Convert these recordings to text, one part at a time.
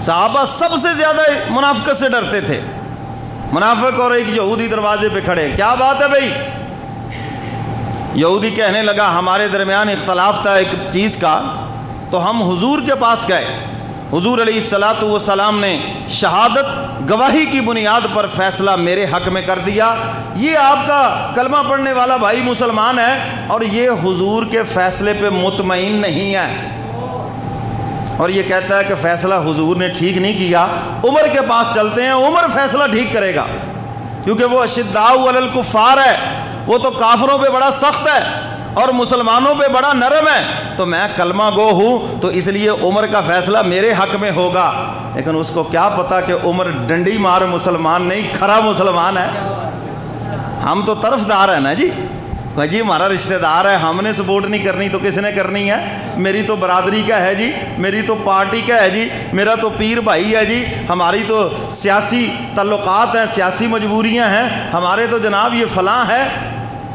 صحابہ سب سے زیادہ منافقت سے ڈرتے تھے. منافق اور ایک یہودی دروازے پہ کھڑے. کیا بات ہے بھائی؟ یہودی کہنے لگا ہمارے درمیان اختلاف تھا ایک چیز کا، تو ہم حضور کے پاس گئے. حضور علیہ الصلاۃ والسلام نے شہادت گواہی کی بنیاد پر فیصلہ میرے حق میں کر دیا. یہ آپ کا کلمہ پڑھنے والا بھائی مسلمان ہے اور یہ حضور کے فیصلے پہ مطمئن نہیں ہے، اور یہ کہتا ہے کہ فیصلہ حضور نے ٹھیک نہیں کیا، عمر کے پاس چلتے ہیں، عمر فیصلہ ٹھیک کرے گا، کیونکہ وہ اشداء علی الکفار ہے، وہ تو کافروں پہ بڑا سخت ہے اور مسلمانوں پہ بڑا نرم ہے. تو میں کلمہ گو ہوں تو اس لیے عمر کا فیصلہ میرے حق میں ہوگا. لیکن اس کو کیا پتا کہ عمر ڈنڈی مار مسلمان نہیں، کھرا مسلمان ہے. ہم تو طرفدار ہیں نا جی، جی ہمارا رشتہ دار ہے، ہم نے سپورٹ نہیں کرنی تو کس نے کرنی ہے؟ میری تو برادری کا ہے جی، میری تو پارٹی کا ہے جی، میرا تو پیر بھائی ہے جی، ہماری تو سیاسی تعلقات ہیں، سیاسی مجبوریاں ہیں، ہمارے تو جناب یہ فلاں ہے.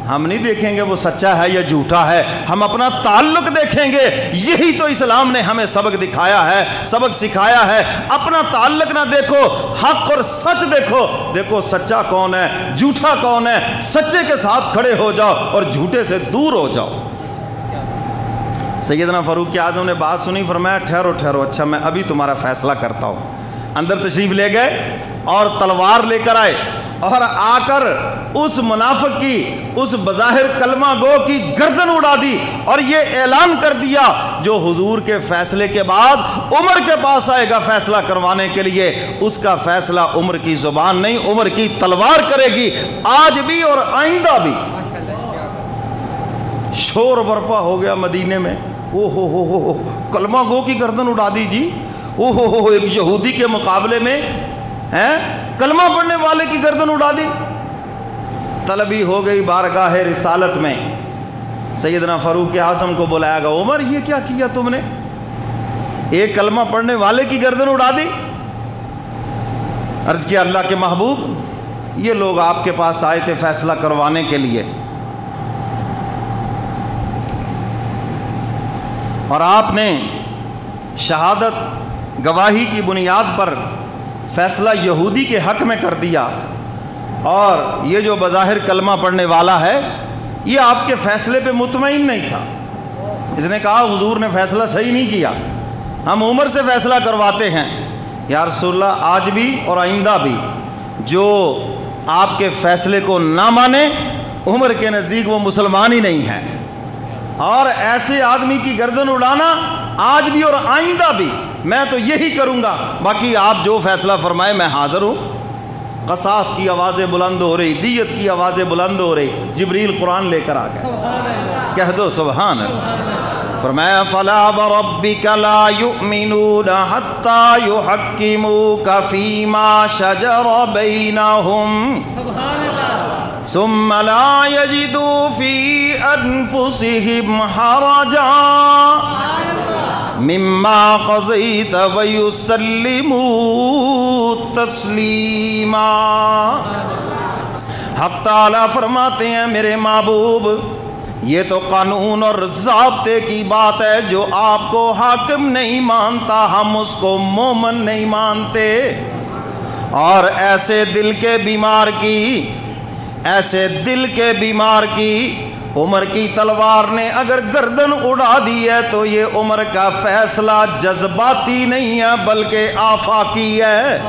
ہم نہیں دیکھیں گے وہ سچا ہے یا جھوٹا ہے، ہم اپنا تعلق دیکھیں گے. یہی تو اسلام نے ہمیں سبق دکھایا ہے، سبق سکھایا ہے. اپنا تعلق نہ دیکھو، حق اور سچ دیکھو. دیکھو سچا کون ہے، جھوٹا کون ہے. سچے کے ساتھ کھڑے ہو جاؤ اور جھوٹے سے دور ہو جاؤ. سیدنا فاروق اعظم نے بات سنی، فرمایا ٹھہرو ٹھہرو، اچھا میں ابھی تمہارا فیصلہ کرتا ہوں. اندر تشریف لے گئے اور تلوار لے کر آئے اور آ کر اس منافق کی، اس بظاہر کلمہ گو کی گردن اڑا دی اور یہ اعلان کر دیا جو حضور کے فیصلے کے بعد عمر کے پاس آئے گا فیصلہ کروانے کے لیے، اس کا فیصلہ عمر کی زبان نہیں، عمر کی تلوار کرے گی، آج بھی اور آئندہ بھی. شور برپا ہو گیا مدینے میں. او ہو کلمہ گو کی گردن اڑا دی جی. او ہو ایک یہودی کے مقابلے میں کلمہ پڑھنے والے کی گردن اڑا دی. طلبی ہو گئی بارگاہ رسالت میں. سیدنا فاروق اعظم کو بلایا گیا، عمر یہ کیا کیا تم نے؟ ایک کلمہ پڑھنے والے کی گردن اڑا دی. عرض کیا اللہ کے محبوب یہ لوگ آپ کے پاس آئے تھے فیصلہ کروانے کے لیے، اور آپ نے شہادت گواہی کی بنیاد پر فیصلہ یہودی کے حق میں کر دیا، اور یہ جو بظاہر کلمہ پڑھنے والا ہے یہ آپ کے فیصلے پہ مطمئن نہیں تھا. اس نے کہا حضور نے فیصلہ صحیح نہیں کیا، ہم عمر سے فیصلہ کرواتے ہیں. یا رسول اللہ آج بھی اور آئندہ بھی جو آپ کے فیصلے کو نہ مانے عمر کے نزدیک وہ مسلمان ہی نہیں ہے، اور ایسے آدمی کی گردن اڑانا آج بھی اور آئندہ بھی میں تو یہی کروں گا، باقی آپ جو فیصلہ فرمائے میں حاضر ہوں. قصاص کی آوازیں بلند ہو رہی، دیت کی آوازیں بلند ہو رہی. جبریل قرآن لے کر آ گئے. کہہ دو سبحان اللہ. فرمایا فلا وربک لا یؤمنون حتی یحکموک فیما شجر بینہم ثم لا یجدوا فی انفسہم حرجا مما قضیت ویسلموا تسلیما. حق تعالیٰ فرماتے ہیں میرے محبوب یہ تو قانون اور ضابطے کی بات ہے، جو آپ کو حاکم نہیں مانتا ہم اس کو مومن نہیں مانتے. اور ایسے دل کے بیمار کی عمر کی تلوار نے اگر گردن اڑا دی ہے تو یہ عمر کا فیصلہ جذباتی نہیں ہے بلکہ آفاقی ہے.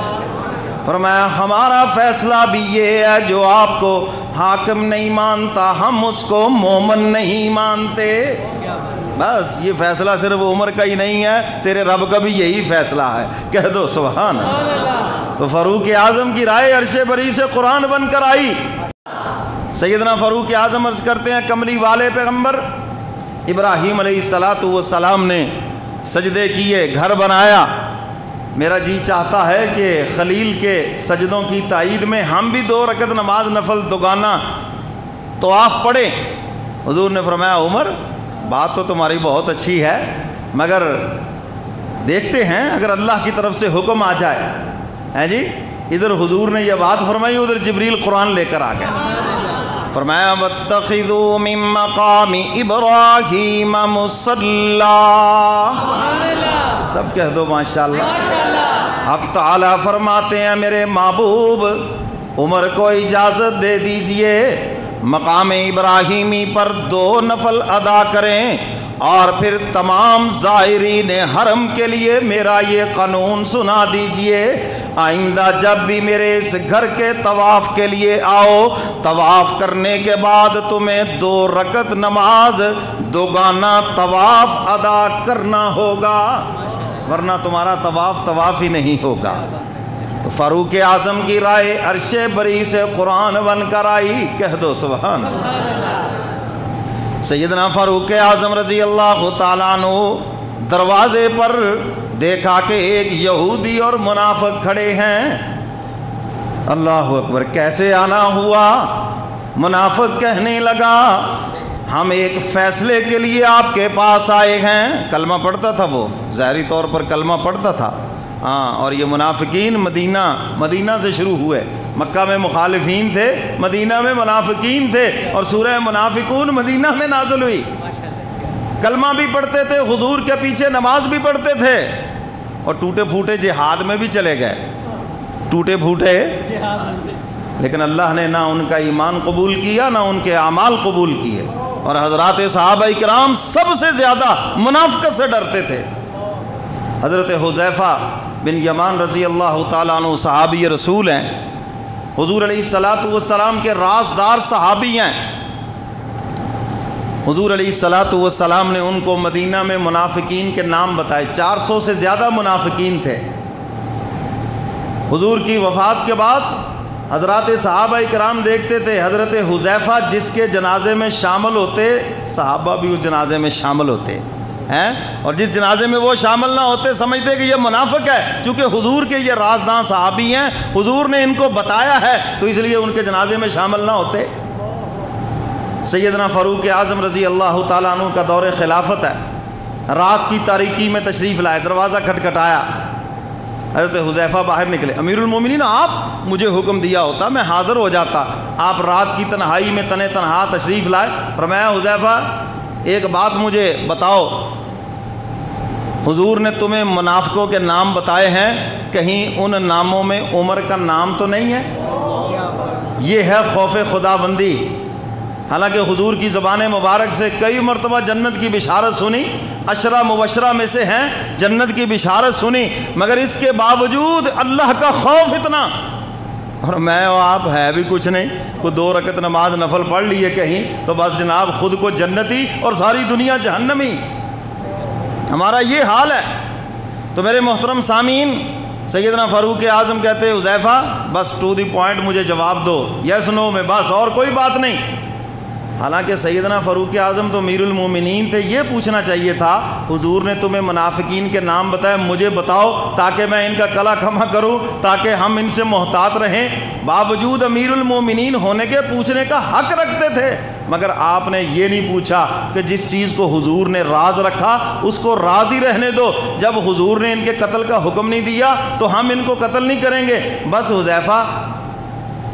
فرمایا ہمارا فیصلہ بھی یہ ہے، جو آپ کو حاکم نہیں مانتا ہم اس کو مومن نہیں مانتے. بس یہ فیصلہ صرف عمر کا ہی نہیں ہے، تیرے رب کا بھی یہی فیصلہ ہے. کہہ دو سبحان اللہ. تو فاروق اعظم کی رائے عرش بری سے قرآن بن کر آئی. سیدنا فاروق اعظم عرض کرتے ہیں کملی والے پیغمبر ابراہیم علیہ السلام نے سجدے کیے، گھر بنایا. میرا جی چاہتا ہے کہ خلیل کے سجدوں کی تائید میں ہم بھی 2 رکعت نماز نفل دوگانہ طواف پڑھیں. حضور نے فرمایا عمر بات تو تمہاری بہت اچھی ہے، مگر دیکھتے ہیں اگر اللہ کی طرف سے حکم آ جائے. ہے جی ادھر حضور نے یہ بات فرمائی، ادھر جبریل قرآن لے کر آ گئے. فرمایا واتخذوا من مقام ابراہیم مصلی. سب کہہ دو ماشاءاللہ. حق تعالیٰ فرماتے ہیں میرے محبوب عمر کو اجازت دے دیجئے مقام ابراہیمی پر 2 نفل ادا کریں اور پھر تمام زائرین حرم کے لیے میرا یہ قانون سنا دیجئے، آئندہ جب بھی میرے اس گھر کے طواف کے لیے آؤ، طواف کرنے کے بعد تمہیں 2 رکعت نماز دوگانہ طواف ادا کرنا ہوگا، ورنہ تمہارا طواف ہی نہیں ہوگا۔ تو فاروق اعظم کی رائے عرش بری سے قرآن بن کر آئی، کہہ دو سبحان اللہ۔ سیدنا فاروق اعظم رضی اللہ تعالیٰ عنہ دروازے پر دیکھا کہ ایک یہودی اور منافق کھڑے ہیں۔ اللہ اکبر، کیسے آنا ہوا؟ منافق کہنے لگا ہم ایک فیصلے کے لیے آپ کے پاس آئے ہیں۔ کلمہ پڑھتا تھا، وہ ظاہری طور پر کلمہ پڑھتا تھا، اور یہ منافقین مدینہ سے شروع ہوئے۔ مکہ میں مخالفین تھے، مدینہ میں منافقین تھے، اور سورہ منافقون مدینہ میں نازل ہوئی۔ کلمہ بھی پڑھتے تھے، حضور کے پیچھے نماز بھی پڑھتے تھے، اور ٹوٹے پھوٹے جہاد میں بھی چلے گئے، ٹوٹے پھوٹے، لیکن اللہ نے نہ ان کا ایمان قبول کیا نہ ان کے اعمال قبول کیے۔ اور حضرات صحابہ کرام سب سے زیادہ منافقت سے ڈرتے تھے۔ حضرت حذیفہ بن یمان رضی اللہ تعالیٰ عنہ صحابی رسول ہیں، حضور علیہ السلام کے رازدار صحابی ہیں۔ حضور علیہ السلام نے ان کو مدینہ میں منافقین کے نام بتائے، 400 سے زیادہ منافقین تھے۔ حضور کی وفات کے بعد حضرات صحابہ کرام دیکھتے تھے حضرت حذیفہ جس کے جنازے میں شامل ہوتے، صحابہ بھی اس جنازے میں شامل ہوتے ہیں، اور جس جنازے میں وہ شامل نہ ہوتے سمجھتے کہ یہ منافق ہے، چونکہ حضور کے یہ رازداں صحابی ہیں، حضور نے ان کو بتایا ہے تو اس لیے ان کے جنازے میں شامل نہ ہوتے۔ سیدنا فاروق اعظم رضی اللہ تعالیٰ عنہ کا دور خلافت ہے، رات کی تاریکی میں تشریف لائے، دروازہ کھٹکھٹایا، حضرت حذیفہ باہر نکلے۔ امیر المومنین آپ مجھے حکم دیا ہوتا میں حاضر ہو جاتا، آپ رات کی تنہائی میں تنہا تشریف لائے۔ فرمایا حذیفہ ایک بات مجھے بتاؤ، حضور نے تمہیں منافقوں کے نام بتائے ہیں، کہیں ان ناموں میں عمر کا نام تو نہیں ہے؟ یہ ہے خوف خدا بندی۔ حالانکہ حضور کی زبان مبارک سے کئی مرتبہ جنت کی بشارت سنی، 10 مبشرہ میں سے ہیں، جنت کی بشارت سنی، مگر اس کے باوجود اللہ کا خوف اتنا، اور میں اور آپ ہے بھی کچھ نہیں، کوئی 2 رکعت نماز نفل پڑھ لیے کہیں تو بس جناب خود کو جنتی اور ساری دنیا جہنمی، ہمارا یہ حال ہے۔ تو میرے محترم سامعین، سیدنا فاروق اعظم کہتے حذیفہ بس ٹو دی پوائنٹ مجھے جواب دو، یس نو میں، بس اور کوئی بات نہیں۔ حالانکہ سیدنا فاروق اعظم تو امیر المومنین تھے، یہ پوچھنا چاہیے تھا حضور نے تمہیں منافقین کے نام بتائے، مجھے بتاؤ تاکہ میں ان کا کلا کما کروں، تاکہ ہم ان سے محتاط رہیں۔ باوجود امیر المومنین ہونے کے پوچھنے کا حق رکھتے تھے، مگر آپ نے یہ نہیں پوچھا کہ جس چیز کو حضور نے راز رکھا اس کو راز ہی رہنے دو، جب حضور نے ان کے قتل کا حکم نہیں دیا تو ہم ان کو قتل نہیں کریں گے۔ بس حذیفہ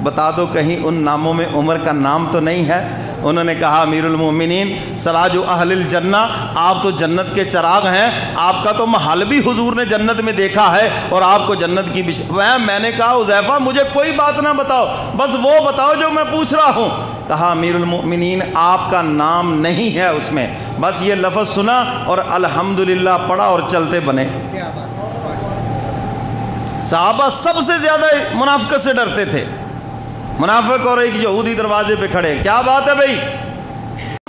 بتا دو کہیں ان ناموں میں عمر کا نام تو نہیں ہے؟ انہوں نے کہا امیر المومنین سراج اہل الجنہ، آپ تو جنت کے چراغ ہیں، آپ کا تو محل بھی حضور نے جنت میں دیکھا ہے اور آپ کو جنت کی میں نے کہا حذیفہ مجھے کوئی بات نہ بتاؤ، بس وہ بتاؤ جو میں پوچھ رہا ہوں۔ کہا امیر المؤمنین آپ کا نام نہیں ہے اس میں، بس یہ لفظ سنا اور الحمدللہ پڑھا اور چلتے بنے۔ صحابہ سب سے زیادہ منافقت سے ڈرتے تھے، منافق اور ایک یہودی دروازے پہ کھڑے، کیا بات ہے بھائی؟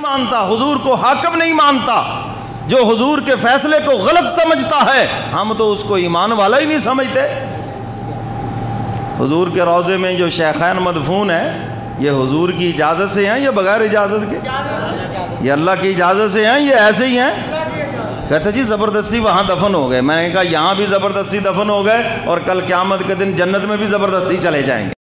مانتا حضور کو حاکم نہیں مانتا، جو حضور کے فیصلے کو غلط سمجھتا ہے ہم تو اس کو ایمان والا ہی نہیں سمجھتے۔ حضور کے روضے میں جو شیخین مدفون ہیں یہ حضور کی اجازت سے ہیں یا بغیر اجازت کے؟ یہ اللہ کی اجازت سے ہیں، یہ ایسے ہی ہیں؟ کہتے جی زبردستی وہاں دفن ہو گئے۔ میں نے کہا یہاں بھی زبردستی دفن ہو گئے اور کل قیامت کے دن جنت میں بھی زبردستی چلے جائیں گے۔